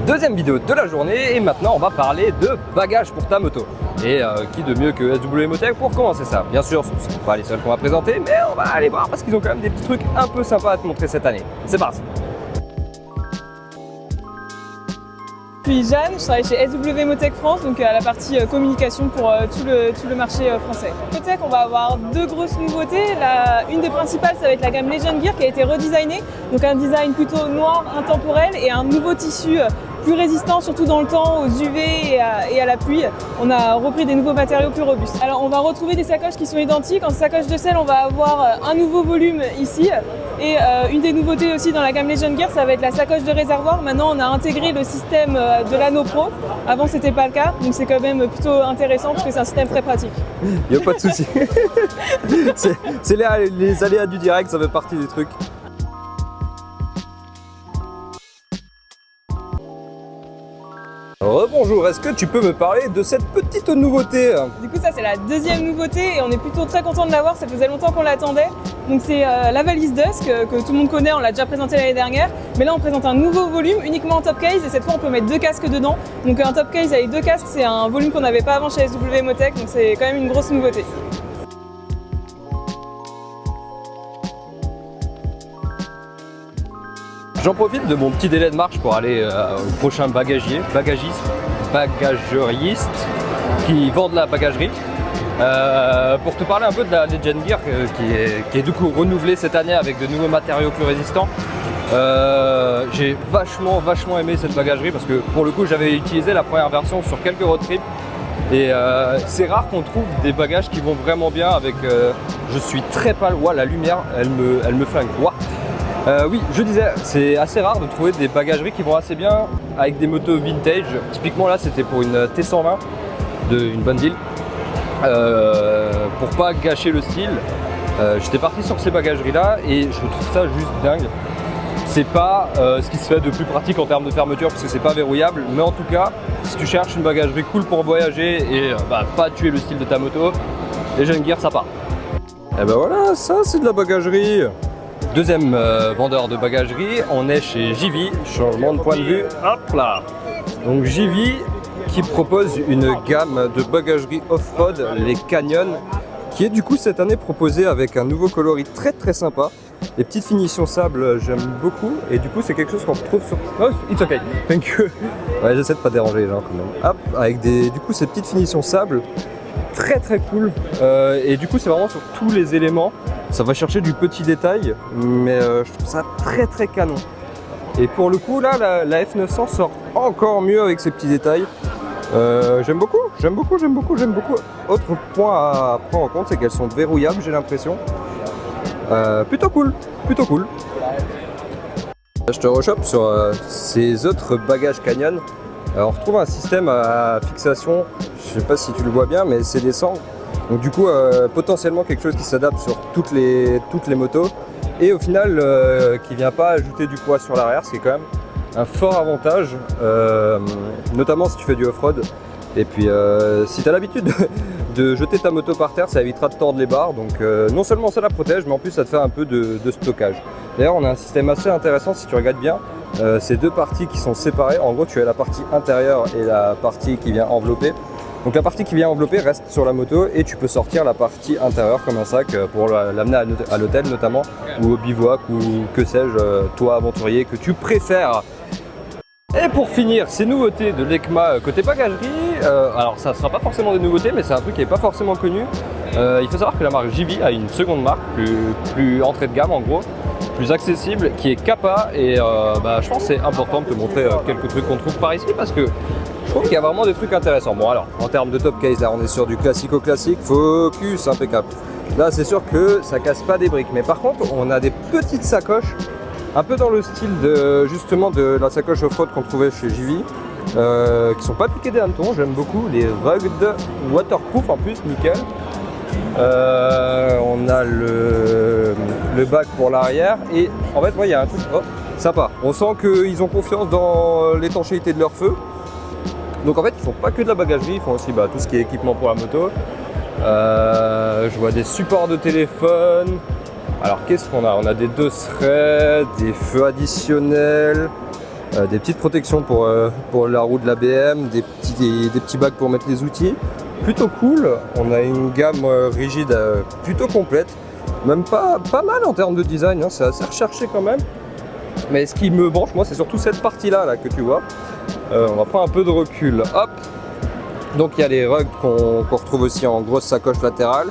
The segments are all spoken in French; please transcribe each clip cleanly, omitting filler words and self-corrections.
Deuxième vidéo de la journée et maintenant on va parler de bagages pour ta moto. Et qui de mieux que SW Motech pour commencer ça? Bien sûr, ce ne sont pas les seuls qu'on va présenter, mais on va aller voir parce qu'ils ont quand même des petits trucs un peu sympas à te montrer cette année. C'est parti! Je suis Jeanne, je travaille chez SW Motech France, donc à la partie communication pour tout le marché français. Motech, on va avoir deux grosses nouveautés. Une des principales, ça va être la gamme Legend Gear qui a été redesignée, donc un design plutôt noir, intemporel et un nouveau tissu plus résistant, surtout dans le temps, aux UV et à la pluie. On a repris des nouveaux matériaux plus robustes. Alors on va retrouver des sacoches qui sont identiques. En sacoche de selle, on va avoir un nouveau volume ici. Et une des nouveautés aussi dans la gamme Legend Gear, ça va être la sacoche de réservoir. Maintenant, on a intégré le système de l'anneau pro. Avant, c'était pas le cas, donc c'est quand même plutôt intéressant parce que c'est un système très pratique. Il n'y a pas de souci. C'est les aléas du direct, ça fait partie des trucs. Rebonjour, est-ce que tu peux me parler de cette petite nouveauté? Du coup, ça c'est la deuxième nouveauté et on est plutôt très content de l'avoir, ça faisait longtemps qu'on l'attendait. Donc c'est la valise Dusk que tout le monde connaît, on l'a déjà présenté l'année dernière. Mais là on présente un nouveau volume uniquement en top case et cette fois on peut mettre deux casques dedans. Donc un top case avec deux casques, c'est un volume qu'on n'avait pas avant chez SW Motech, donc c'est quand même une grosse nouveauté. J'en profite de mon petit délai de marche pour aller au prochain bagageriste qui vend de la bagagerie pour te parler un peu de la Legend Gear qui est du coup renouvelée cette année avec de nouveaux matériaux plus résistants. J'ai vachement aimé cette bagagerie parce que pour le coup j'avais utilisé la première version sur quelques road trips et c'est rare qu'on trouve des bagages qui vont vraiment bien avec je suis très pâle, ouah, la lumière elle me flingue. Ouah. Oui, je disais, c'est assez rare de trouver des bagageries qui vont assez bien avec des motos vintage. Typiquement là, c'était pour une T120 d'une bonne deal. Pour pas gâcher le style, j'étais parti sur ces bagageries-là et je trouve ça juste dingue. C'est pas ce qui se fait de plus pratique en termes de fermeture parce que c'est pas verrouillable, mais en tout cas, si tu cherches une bagagerie cool pour voyager et pas tuer le style de ta moto, les Legend Gear ça part. Et ben voilà, ça c'est de la bagagerie. Deuxième vendeur de bagagerie, on est chez JV, changement de point de vue, hop là. Donc JV qui propose une gamme de bagagerie off-road, les Canyon, qui est du coup cette année proposée avec un nouveau coloris très sympa. Les petites finitions sable, j'aime beaucoup et du coup c'est quelque chose qu'on retrouve sur... Oh, it's okay, thank you. Ouais, j'essaie de pas déranger les gens quand même. Hop, avec du coup ces petites finitions sable, très cool. Et du coup c'est vraiment sur tous les éléments. Ça va chercher du petit détail, mais je trouve ça très canon. Et pour le coup, là, la F900 sort encore mieux avec ces petits détails. J'aime beaucoup. Autre point à prendre en compte, c'est qu'elles sont verrouillables, j'ai l'impression. Plutôt cool. Je te rechoppe sur ces autres bagages Canyon. On retrouve un système à fixation, je sais pas si tu le vois bien, mais c'est des sangles. Donc du coup, potentiellement quelque chose qui s'adapte sur toutes les motos et au final qui vient pas ajouter du poids sur l'arrière, ce qui est quand même un fort avantage, notamment si tu fais du off-road. Et puis si tu as l'habitude de jeter ta moto par terre, ça évitera de tordre les barres. Donc non seulement ça la protège, mais en plus ça te fait un peu de stockage. D'ailleurs, on a un système assez intéressant si tu regardes bien. Ces deux parties qui sont séparées, en gros tu as la partie intérieure et la partie qui vient envelopper. Donc la partie qui vient envelopper reste sur la moto et tu peux sortir la partie intérieure comme un sac pour l'amener à l'hôtel notamment ou au bivouac ou que sais-je, toi aventurier que tu préfères. Et pour finir, ces nouveautés de l'ECMA côté bagagerie, alors ça ne sera pas forcément des nouveautés mais c'est un truc qui n'est pas forcément connu. Il faut savoir que la marque JV a une seconde marque, plus entrée de gamme en gros, plus accessible, qui est Kappa et je pense que c'est important de te montrer quelques trucs qu'on trouve par ici parce que je trouve qu'il y a vraiment des trucs intéressants. Bon alors, en termes de top case, là on est sur du classico-classique, focus impeccable. Là c'est sûr que ça casse pas des briques, mais par contre on a des petites sacoches, un peu dans le style justement de la sacoche off-road qu'on trouvait chez JV, qui sont pas piquées des hannetons, j'aime beaucoup, les rugged waterproof en plus, nickel. On a le bac pour l'arrière et en fait moi il y a un truc sympa, on sent qu'ils ont confiance dans l'étanchéité de leur feu. Donc en fait ils font pas que de la bagagerie, ils font aussi tout ce qui est équipement pour la moto. Je vois des supports de téléphone. Alors qu'est-ce qu'on a? On a des dosseraits, des feux additionnels, des petites protections pour la roue de la BM, des petits bacs pour mettre les outils. Plutôt cool, on a une gamme rigide plutôt complète, même pas mal en termes de design, hein, c'est assez recherché quand même. Mais ce qui me branche moi c'est surtout cette partie là que tu vois. On va prendre un peu de recul, hop. Donc il y a les rugs qu'on retrouve aussi en grosse sacoche latérale.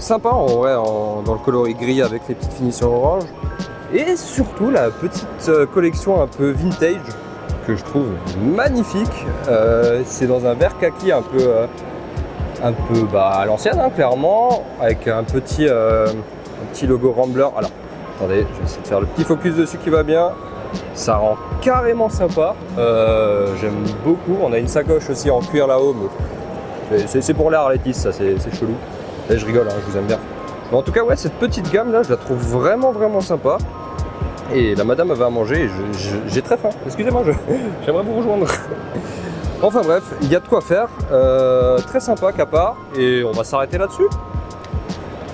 Sympa en vrai dans le coloris gris avec les petites finitions orange. Et surtout la petite collection un peu vintage que je trouve magnifique. C'est dans un vert kaki un peu à l'ancienne, hein, clairement, avec un petit logo Rambler. Alors, attendez, je vais essayer de faire le petit focus dessus qui va bien. Ça rend carrément sympa. J'aime beaucoup. On a une sacoche aussi en cuir là-haut, mais c'est pour l'art Harletis, ça c'est chelou. Et je rigole, hein, je vous aime bien. Mais en tout cas, ouais, cette petite gamme là, je la trouve vraiment sympa. Et la madame avait à manger et j'ai très faim. Excusez-moi, j'aimerais vous rejoindre. Enfin bref, il y a de quoi faire. Très sympa Kappa. Et on va s'arrêter là-dessus.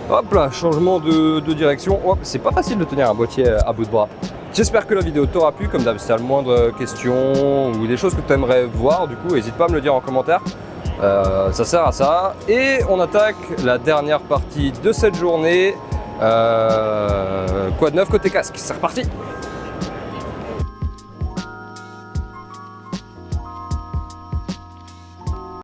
Hop là, changement de direction. C'est pas facile de tenir un boîtier à bout de bras. J'espère que la vidéo t'aura plu. Comme d'hab, si tu as le moindre question ou des choses que tu aimerais voir, du coup, n'hésite pas à me le dire en commentaire. Ça sert à ça. Et on attaque la dernière partie de cette journée. Quoi de neuf côté casque, c'est reparti.